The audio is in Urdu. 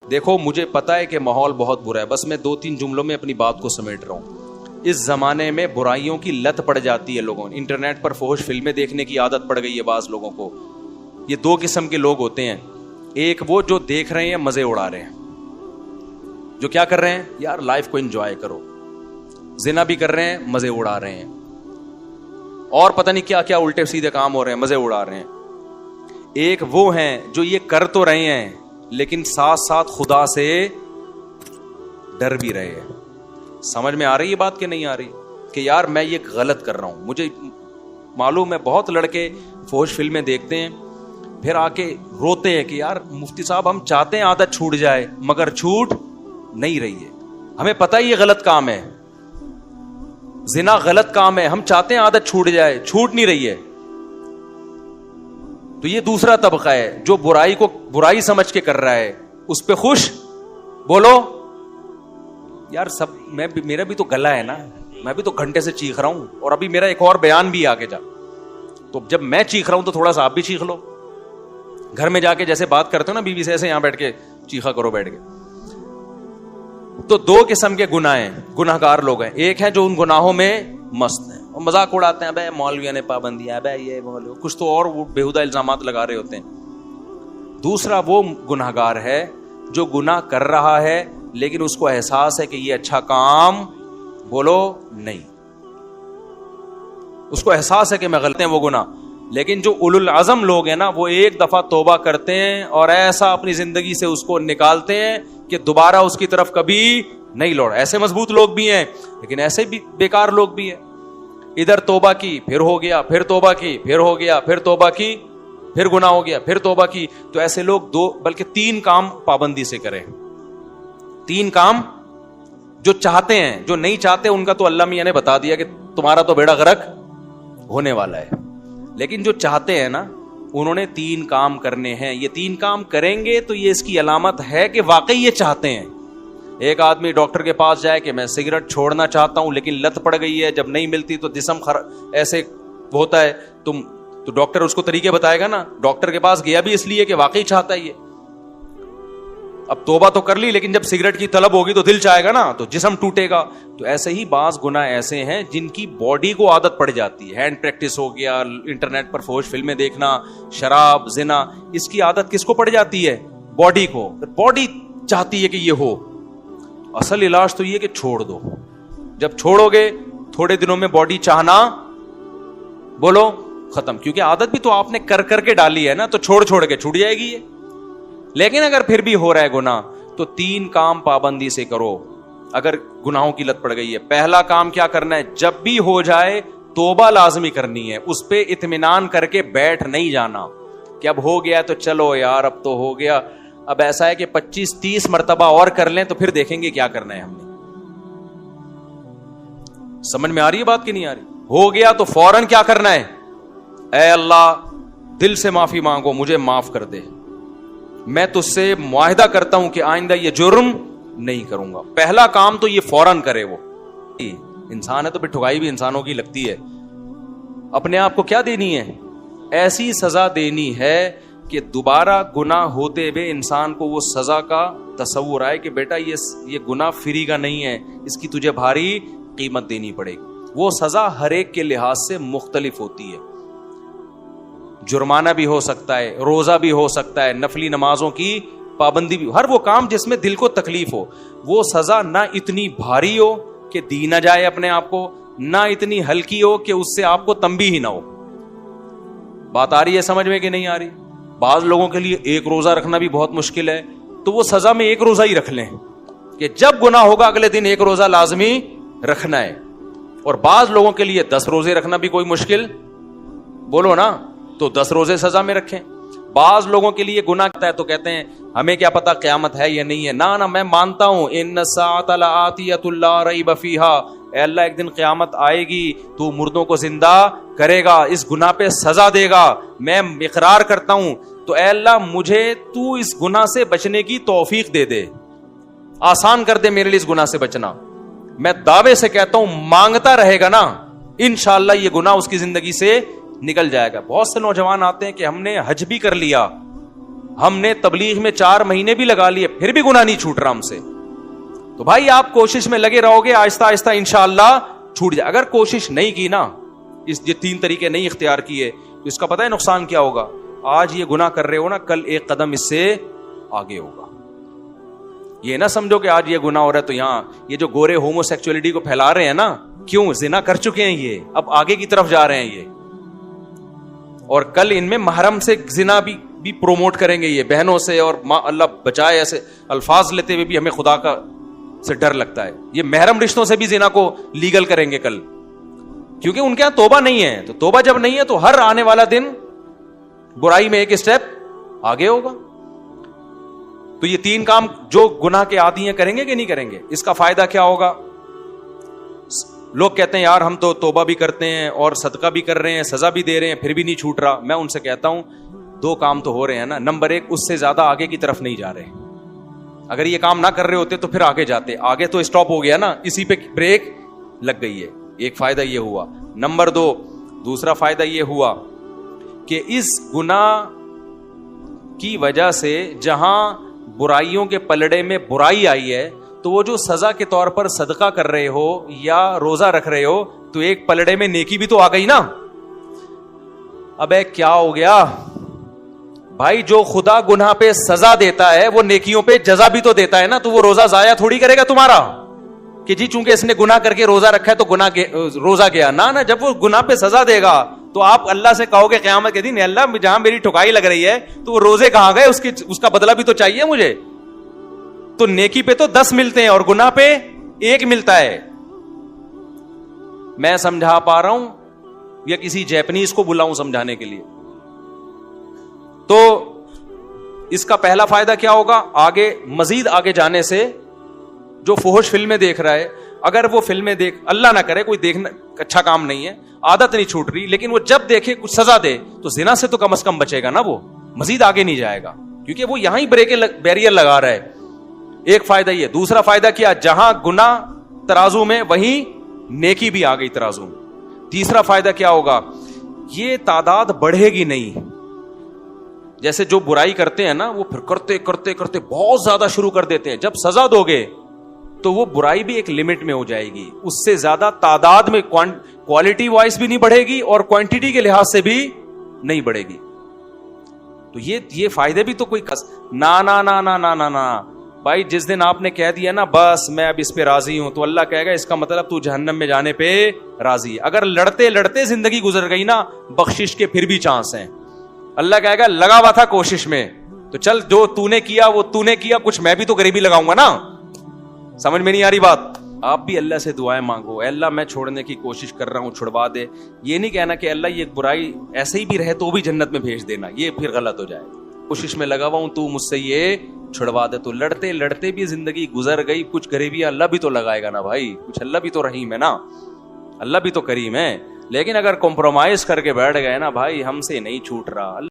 دیکھو مجھے پتا ہے کہ ماحول بہت برا ہے، بس میں 2-3 جملوں میں اپنی بات کو سمیٹ رہا ہوں۔ اس زمانے میں برائیوں کی لت پڑ جاتی ہے لوگوں، انٹرنیٹ پر فحش فلمیں دیکھنے کی عادت پڑ گئی ہے بعض لوگوں کو۔ یہ 2 قسم کے لوگ ہوتے ہیں، ایک وہ جو دیکھ رہے ہیں مزے اڑا رہے ہیں، جو کیا کر رہے ہیں یار لائف کو انجوائے کرو، زنا بھی کر رہے ہیں مزے اڑا رہے ہیں، اور پتہ نہیں کیا کیا الٹے سیدھے کام ہو رہے ہیں، مزے اڑا رہے ہیں۔ ایک وہ ہیں جو یہ کر تو رہے ہیں لیکن ساتھ ساتھ خدا سے ڈر بھی رہے ہیں۔ سمجھ میں آ رہی ہے بات کہ نہیں آ رہی؟ کہ یار میں یہ غلط کر رہا ہوں، مجھے معلوم ہے بہت لڑکے فحش فلمیں دیکھتے ہیں پھر آ کے روتے ہیں کہ یار مفتی صاحب ہم چاہتے ہیں عادت چھوٹ جائے مگر چھوٹ نہیں رہی ہے، ہمیں پتہ ہے یہ غلط کام ہے، زنا غلط کام ہے، ہم چاہتے ہیں عادت چھوٹ جائے، چھوٹ نہیں رہی ہے۔ تو یہ دوسرا طبقہ ہے جو برائی کو برائی سمجھ کے کر رہا ہے، اس پہ خوش بولو یار سب میرا بھی تو گلا ہے نا، میں بھی تو گھنٹے سے چیخ رہا ہوں، اور ابھی میرا ایک اور بیان بھی آگے جا، تو جب میں چیخ رہا ہوں تو تھوڑا سا آپ بھی چیخ لو، گھر میں جا کے جیسے بات کرتے ہو نا بیوی سے، ایسے یہاں بیٹھ کے چیخا کرو بیٹھ کے۔ تو 2 قسم کے گناہ ہیں، گناہ گار لوگ ہیں، ایک ہیں جو ان گناہوں میں مست ہیں اور مذاق اڑاتے ہیں، بھائی مولویوں نے پابندیاں، بھائی یہ مولوی کچھ تو اور بےہودہ الزامات لگا رہے ہوتے ہیں۔ دوسرا وہ گناہ گار ہے جو گناہ کر رہا ہے لیکن اس کو احساس ہے کہ یہ اچھا کام بولو نہیں، اس کو احساس ہے کہ میں غلط ہوں وہ گناہ، لیکن جو اولو العزم لوگ ہیں نا وہ ایک دفعہ توبہ کرتے ہیں اور ایسا اپنی زندگی سے اس کو نکالتے ہیں کہ دوبارہ اس کی طرف کبھی نہیں لوٹ۔ ایسے مضبوط لوگ بھی ہیں لیکن ایسے بھی بیکار لوگ بھی ہیں، ادھر توبہ کی پھر ہو گیا، پھر توبہ کی پھر ہو گیا، پھر توبہ کی پھر گناہ ہو گیا، پھر توبہ کی۔ تو ایسے لوگ 2 بلکہ 3 کام پابندی سے کریں، 3 کام جو چاہتے ہیں، جو نہیں چاہتے ان کا تو اللہ میاں نے بتا دیا کہ تمہارا تو بیڑا غرق ہونے والا ہے، لیکن جو چاہتے ہیں نا انہوں نے 3 کام کرنے ہیں۔ یہ 3 کام کریں گے تو یہ اس کی علامت ہے کہ واقعی یہ چاہتے ہیں۔ ایک آدمی ڈاکٹر کے پاس جائے کہ میں سگریٹ چھوڑنا چاہتا ہوں لیکن لت پڑ گئی ہے، جب نہیں ملتی تو جسم ایسے ہوتا ہے، تو ڈاکٹر اس کو طریقے بتائے گا نا۔ ڈاکٹر کے پاس گیا بھی اس لیے کہ واقعی چاہتا ہے یہ، اب توبہ تو کر لی لیکن جب سگریٹ کی طلب ہوگی تو دل چاہے گا نا، تو جسم ٹوٹے گا۔ تو ایسے ہی بعض گناہ ایسے ہیں جن کی باڈی کو عادت پڑ جاتی ہے، ہینڈ پریکٹس ہو گیا، انٹرنیٹ پر فحش فلمیں دیکھنا، شراب، زنا، اس کی عادت کس کو پڑ جاتی ہے؟ باڈی کو۔ باڈی چاہتی ہے کہ یہ ہو، اصل علاج تو یہ کہ چھوڑ دو۔ جب چھوڑو گے تھوڑے دنوں میں باڈی چاہنا بولو ختم، کیونکہ عادت بھی تو آپ نے کر کر کے ڈالی ہے نا، تو چھوڑ کے چھوٹ جائے گی یہ۔ لیکن اگر پھر بھی ہو رہا ہے گناہ تو 3 کام پابندی سے کرو اگر گناہوں کی لت پڑ گئی ہے۔ پہلا کام کیا کرنا ہے؟ جب بھی ہو جائے توبہ لازمی کرنی ہے، اس پہ اطمینان کر کے بیٹھ نہیں جانا کہ اب ہو گیا تو چلو یار اب تو ہو گیا، اب ایسا ہے کہ 25-30 مرتبہ اور کر لیں تو پھر دیکھیں گے کیا کرنا ہے ہم نے۔ سمجھ میں آ رہی ہے بات کہ نہیں آ رہی؟ ہو گیا تو فوراً کیا کرنا ہے؟ اے اللہ دل سے معافی مانگو، مجھے معاف کر دے، میں تجھ سے معاہدہ کرتا ہوں کہ آئندہ یہ جرم نہیں کروں گا۔ پہلا کام تو یہ فوراً کرے۔ وہ انسان ہے تو پھر ٹھگائی بھی انسانوں کی لگتی ہے۔ اپنے آپ کو کیا دینی ہے؟ ایسی سزا دینی ہے کہ دوبارہ گناہ ہوتے ہوئے انسان کو وہ سزا کا تصور آئے کہ بیٹا یہ گناہ فری کا نہیں ہے، اس کی تجھے بھاری قیمت دینی پڑے گی۔ وہ سزا ہر ایک کے لحاظ سے مختلف ہوتی ہے، جرمانہ بھی ہو سکتا ہے، روزہ بھی ہو سکتا ہے، نفلی نمازوں کی پابندی بھی، ہر وہ کام جس میں دل کو تکلیف ہو۔ وہ سزا نہ اتنی بھاری ہو کہ دی نہ جائے اپنے آپ کو، نہ اتنی ہلکی ہو کہ اس سے آپ کو تنبیہ ہی نہ ہو۔ بات آ رہی ہے سمجھ میں کہ نہیں آ رہی؟ بعض لوگوں کے لیے 1 روزہ رکھنا بھی بہت مشکل ہے، تو وہ سزا میں 1 روزہ ہی رکھ لیں کہ جب گناہ ہوگا اگلے دن 1 روزہ لازمی رکھنا ہے۔ اور بعض لوگوں کے لیے 10 روزے رکھنا بھی کوئی مشکل بولو نا، تو 10 روزے سزا میں رکھیں۔ بعض لوگوں کے لیے گناہ کرتا ہے تو کہتے ہیں ہمیں کیا پتا قیامت ہے یا نہیں ہے، نہ میں مانتا ہوں ان الساعۃ لآتیۃ لا ریب فیہا، اے اللہ ایک دن قیامت آئے گی، تو مردوں کو زندہ کرے گا، اس گناہ پہ سزا دے گا، میں اقرار کرتا ہوں، تو اے اللہ مجھے تو اس گناہ سے بچنے کی توفیق دے دے، آسان کر دے میرے لیے اس گناہ سے بچنا۔ میں دعوے سے کہتا ہوں مانگتا رہے گا نا، انشاءاللہ یہ گناہ اس کی زندگی سے نکل جائے گا۔ بہت سے نوجوان آتے ہیں کہ ہم نے حج بھی کر لیا، ہم نے تبلیغ میں 4 مہینے بھی لگا لیے پھر بھی گناہ نہیں چھوٹ رہا ہم سے. تو بھائی آپ کوشش میں لگے رہو گے, آہستہ آہستہ انشاءاللہ چھوٹ جائے. اگر کوشش نہیں کی نا, یہ 3 طریقے نہیں اختیار کیے, تو اس کا پتہ ہے نقصان کیا ہوگا؟ آج یہ گناہ کر رہے ہو نا, کل ایک قدم اس سے آگے ہوگا. یہ نہ سمجھو کہ آج یہ گناہ ہو رہا ہے تو یہاں یہ جو گورے ہومو سیکچولیٹی کو پھیلا رہے ہیں نا, کیوں؟ زنا کر چکے ہیں یہ, اب آگے کی طرف جا رہے ہیں یہ, اور کل ان میں محرم سے زنا بھی پروموٹ کریں گے یہ, بہنوں سے, اور اللہ بچائے ایسے الفاظ لیتے ہوئے بھی ہمیں خدا کا سے ڈر لگتا ہے. یہ محرم رشتوں سے بھی زنا کو لیگل کریں گے کل, کیونکہ ان کے یہاں توبہ نہیں ہے. تو توبہ جب نہیں ہے تو ہر آنے والا دن برائی میں ایک اسٹیپ آگے ہوگا. تو یہ 3 کام جو گناہ کے عادی ہیں کریں گے کہ نہیں کریں گے؟ اس کا فائدہ کیا ہوگا؟ لوگ کہتے ہیں یار ہم تو توبہ بھی کرتے ہیں اور صدقہ بھی کر رہے ہیں, سزا بھی دے رہے ہیں, پھر بھی نہیں چھوٹ رہا. میں ان سے کہتا ہوں 2 کام تو ہو رہے ہیں نا. نمبر 1, اس سے زیادہ آگے کی طرف نہیں جا رہے. اگر یہ کام نہ کر رہے ہوتے تو پھر آگے جاتے. آگے تو اسٹاپ ہو گیا نا, اسی پہ بریک لگ گئی ہے. ایک فائدہ یہ ہوا. نمبر 2, دوسرا فائدہ یہ ہوا کہ اس گناہ کی وجہ سے جہاں برائیوں کے پلڑے میں برائی آئی ہے, تو وہ جو سزا کے طور پر صدقہ کر رہے ہو یا روزہ رکھ رہے ہو, تو ایک پلڑے میں نیکی بھی تو آ گئی نا. ابے کیا ہو گیا بھائی؟ جو خدا گناہ پہ سزا دیتا ہے وہ نیکیوں پہ جزا بھی تو دیتا ہے نا. تو وہ روزہ ضائع تھوڑی کرے گا تمہارا کہ جی چونکہ اس نے گناہ کر کے روزہ رکھا ہے تو روزہ گیا. نہ, جب وہ گناہ پہ سزا دے گا تو آپ اللہ سے کہو گے قیامت کے دن, اللہ جہاں میری ٹھکائی لگ رہی ہے تو وہ روزے کہاں گئے؟ اس کا بدلہ بھی تو چاہیے مجھے. تو نیکی پہ تو 10 ملتے ہیں اور گناہ پہ 1 ملتا ہے. میں سمجھا پا رہا ہوں یا کسی جیپنیز کو بلاؤں سمجھانے کے لیے؟ تو اس کا پہلا فائدہ کیا ہوگا؟ آگے مزید آگے جانے سے جو فحش فلمیں دیکھ رہا ہے, اگر وہ فلمیں اللہ نہ کرے کوئی دیکھنا اچھا کام نہیں ہے, عادت نہیں چھوٹ رہی, لیکن وہ جب دیکھے کچھ سزا دے تو زنا سے تو کم از کم بچے گا نا, وہ مزید آگے نہیں جائے گا کیونکہ وہ یہاں ہی بیریئر لگا رہا ہے. ایک فائدہ یہ. دوسرا فائدہ کیا؟ جہاں گناہ ترازو میں وہیں نیکی بھی آ گئی ترازو میں. تیسرا فائدہ کیا ہوگا؟ یہ تعداد بڑھے گی نہیں. جیسے جو برائی کرتے ہیں نا وہ پھر کرتے کرتے کرتے بہت زیادہ شروع کر دیتے ہیں. جب سزا دو گے تو وہ برائی بھی ایک لمٹ میں ہو جائے گی, اس سے زیادہ تعداد میں کوالٹی وائز بھی نہیں بڑھے گی اور کوانٹٹی کے لحاظ سے بھی نہیں بڑھے گی. تو یہ فائدے بھی تو کوئی نہ بھائی. جس دن آپ نے کہہ دیا نا بس میں اب اس پہ راضی ہوں, تو اللہ کہے گا اس کا مطلب تو جہنم میں جانے پہ راضی ہے. اگر لڑتے لڑتے زندگی گزر گئی نا, بخشش کے پھر بھی چانس ہیں. اللہ کہے گا لگا ہوا تھا کوشش میں, تو چل جو تو نے کیا وہ تو نے کیا, کچھ میں بھی تو غریبی لگاؤں گا نا. سمجھ میں نہیں آ رہی بات؟ آپ بھی اللہ سے دعائیں مانگو, اے اللہ میں چھوڑنے کی کوشش کر رہا ہوں, چھڑوا دے. یہ نہیں کہنا کہ اللہ یہ برائی ایسے ہی بھی رہے تو بھی جنت میں بھیج دینا, یہ پھر غلط ہو جائے. کوشش میں لگا ہوا ہوں, تو مجھ سے یہ چھڑوا دے. تو لڑتے لڑتے بھی زندگی گزر گئی, کچھ غریبی اللہ بھی تو لگائے گا نا بھائی, کچھ اللہ بھی تو رحیم ہے نا, اللہ بھی تو کریم ہے. لیکن اگر کمپرومائز کر کے بیٹھ گئے نا بھائی, ہم سے نہیں چھوٹ رہا.